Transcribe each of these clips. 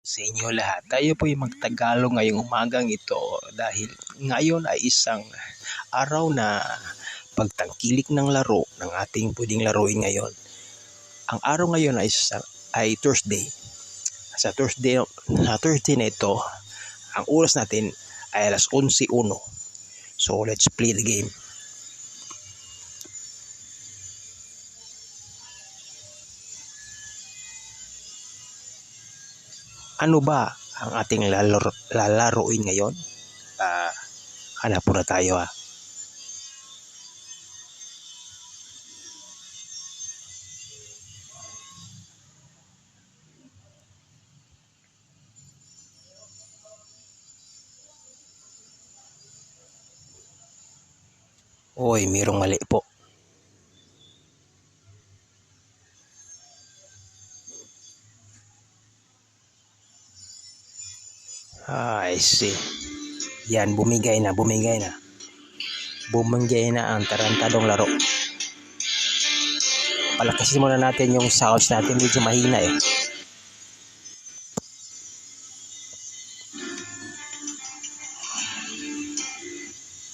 Sa inyo lahat. Tayo po'y magtagalog ngayong umagang ito dahil ngayon ay isang araw na pagtangkilik ng laro ng ating pwedeng laruin ngayon. Ang araw ngayon ay Thursday. Sa Thursday na ito, ang oras natin ay alas 11:01. So let's play the game. Ano ba ang ating lalaroin ngayon? Hanap muna tayo . Oy, mayroong mali po. I see. Yan, bumigay na ang tarantadong laro. Palakasin muna natin yung sounds natin, medyo mahina .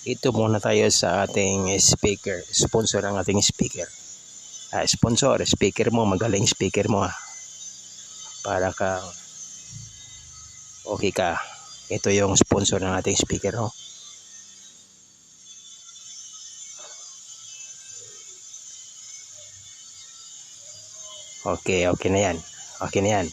Ito muna tayo sa ating speaker, sponsor ng ating speaker. Speaker mo, magaling speaker mo . Para ka okay ka. Ito yung sponsor ng ating speaker . Okay na yan. Okay na yan.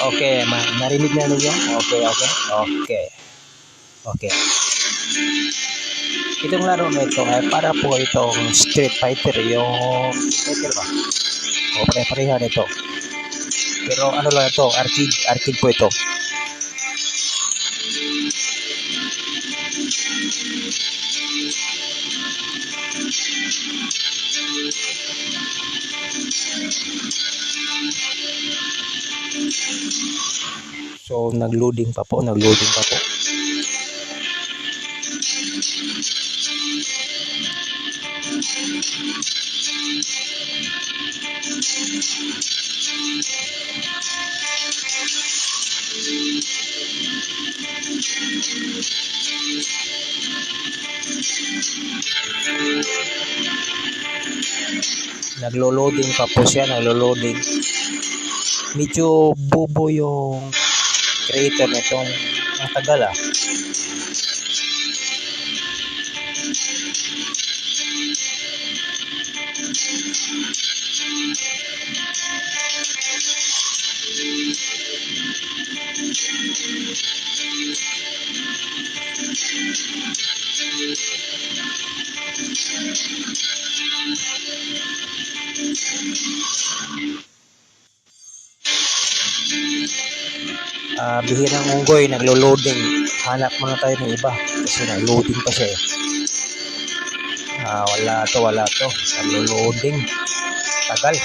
Okay, narinig na ninyo? Okay. Itong laro na ito ay para po itong Street Fighter, yung Fighter ba? Pare-pareha nito. Pero ano lang ito, arcade po ito. So nag-loading pa po. Naglo-loading pa po siya, Medyo bobo yung creator nitong ang tagal . Bihirang unggoy, naglo-loading. Hanap muna tayo ng iba kasi nag-loading pa siya . Wala to. Naglo-loading. Tagal.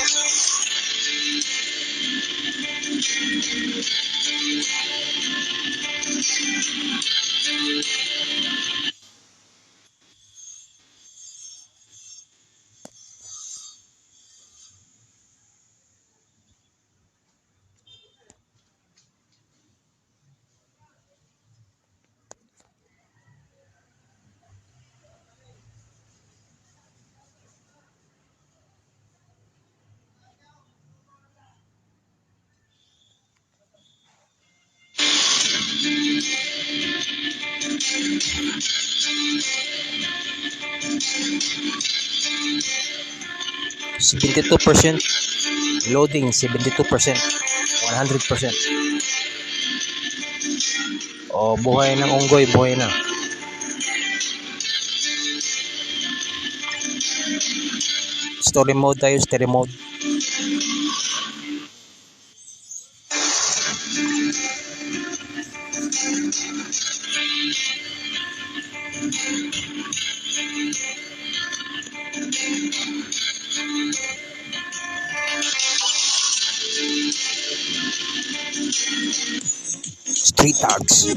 Loading 72%, 100%. Buhay ng unggoy, buhay na. Story mode tayo, story mode. Street Dogs.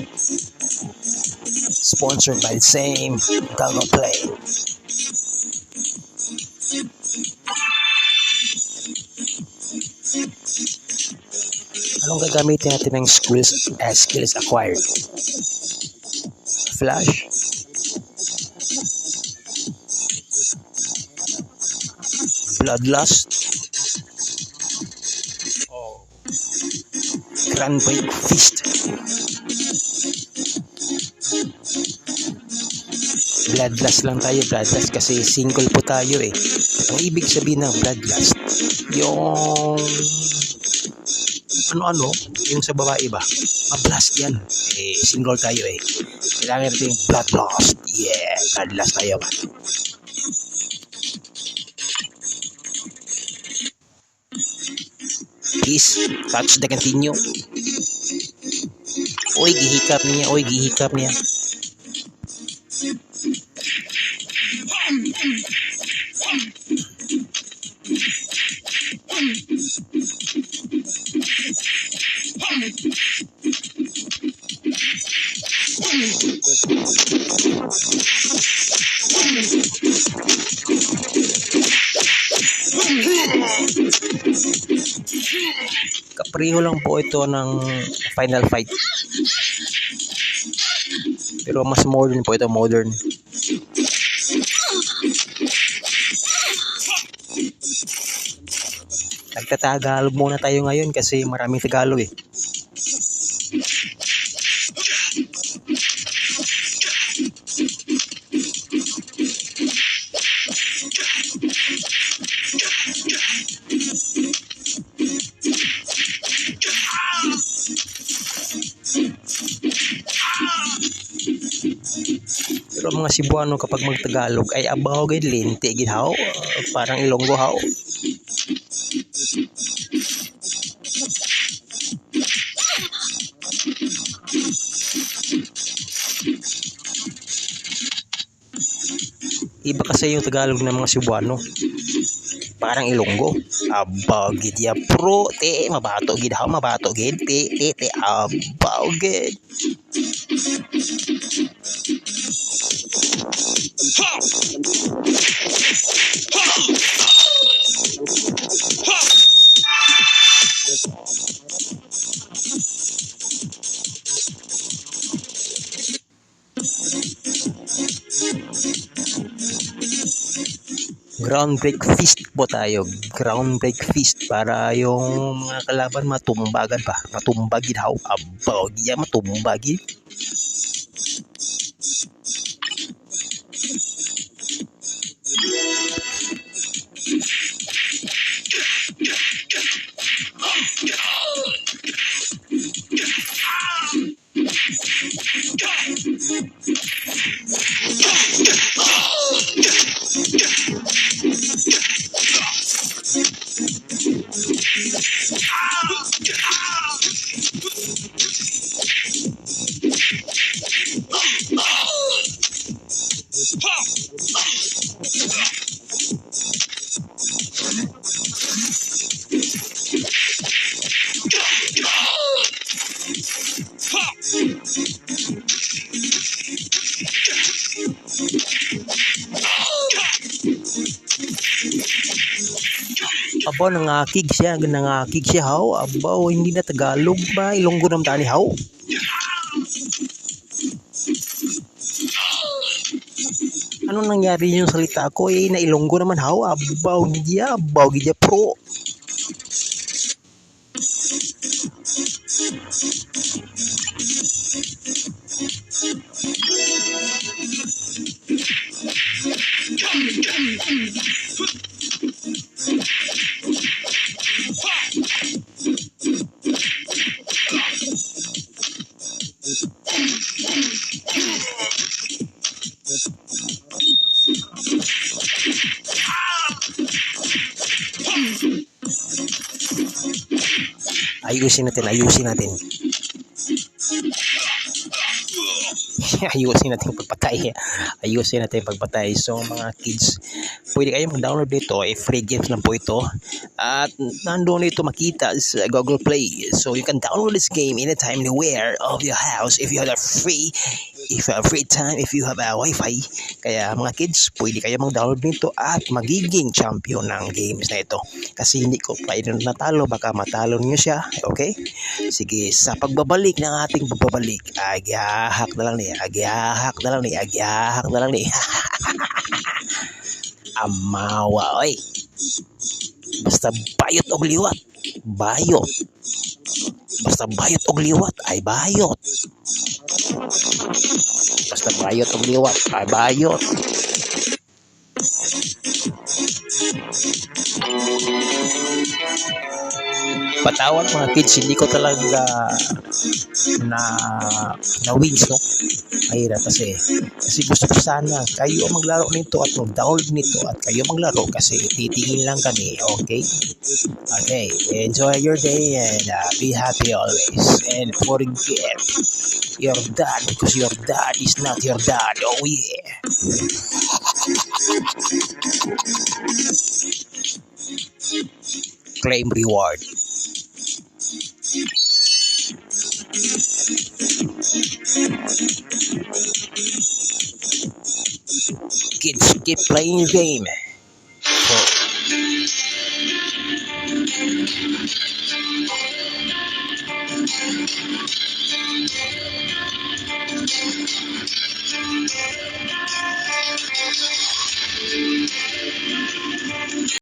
Sponsored by the same Google Play. Anong gagamitin natin ng skills acquired? Flash, Bloodlust, Grand Break Fist. Bloodlust lang tayo, Bloodlust, kasi single po tayo eh. Ang ibig sabihin ng Bloodlust, yung ano-ano, yung sa babae ba? Mablast yan. Eh, single tayo eh. Kailangan natin yung Bloodlust. Yeah, Bloodlust tayo. Please, touch the continue. Oy, gihikap niya. Kapriho lang po ito ng Final Fight. Pero mas modern po ito, modern. Nagtatagalog muna tayo ngayon kasi maraming Tagalog eh. Pero mga Cebuano kapag magtagalog ay abaw gid lente gid haw, parang Ilonggo haw. Iba kasi yung Tagalog ng mga Cebuano. Parang Ilonggo. Abaw gid ya pro te mabato gid haw, mabato gid te abaw gid. Ground break fist po tayo. Ground break fist para yung mga kalaban matumbagan pa. Matumbagid haw. Abaw gid ya matumbagid. Abaw, nangakig siya haw. Abaw, hindi na Tagalog ba? Ilonggo naman tani haw. Anong nangyari yung salita ko eh, na Ilonggo naman haw. Abaw gidya pro. Ayusin natin. ayusin natin pagpatay. Ayusin natin pagpatay. So mga kids, pwede kayo mag-download dito. Free games lang po ito. At nandun ito makita sa Google Play. So you can download this game anytime, anywhere of your house if you have a free time, if you have a wifi. Kaya mga kids, pwede kayo mag-download nito at magiging champion ng games na ito. Kasi hindi ko pa ito natalo, baka matalo niyo siya. Okay? Sige, sa pagbabalik ng ating pagbabalik, agyahak na lang ni, agyahak na lang ni, agyahak na lang ni. Amawa, oy. Basta bayot og liwat, bayot. Basta bayot og liwat ay bayot. Basta bayot og liwat ay bayot. Patawad mga kids, hindi ko talaga na wins, no? Mahirap kasi gusto ko sana kayo maglaro nito at mag-download nito at kayo maglaro kasi titingin lang kami. Okay, enjoy your day and be happy always and forget your dad because your dad is not your dad. Oh yeah. Claim reward. Kids, keep playing your game. So